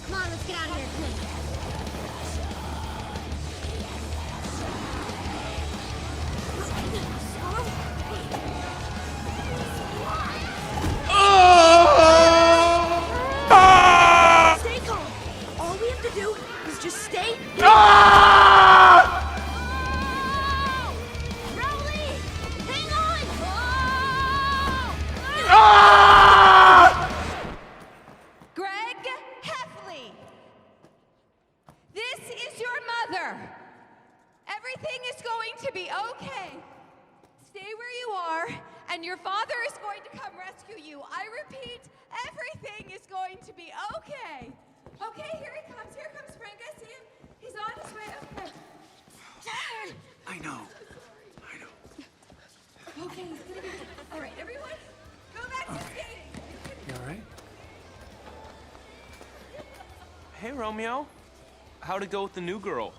Come on, let's get out of here. Come on. Stay calm. All we have to do is just stay. Rowley, hang on. Greg Heffley, this is your mother. Everything is going to be okay. Stay where you are, and your father is going to come rescue you. I repeat, everything is going to be okay. Okay, here he comes. Here comes Frank. I see him. He's on his way. Okay. I know. Okay, he's gonna be good. All right, everyone, go back to skating. You all right? Hey, Romeo. How'd it go with the new girl?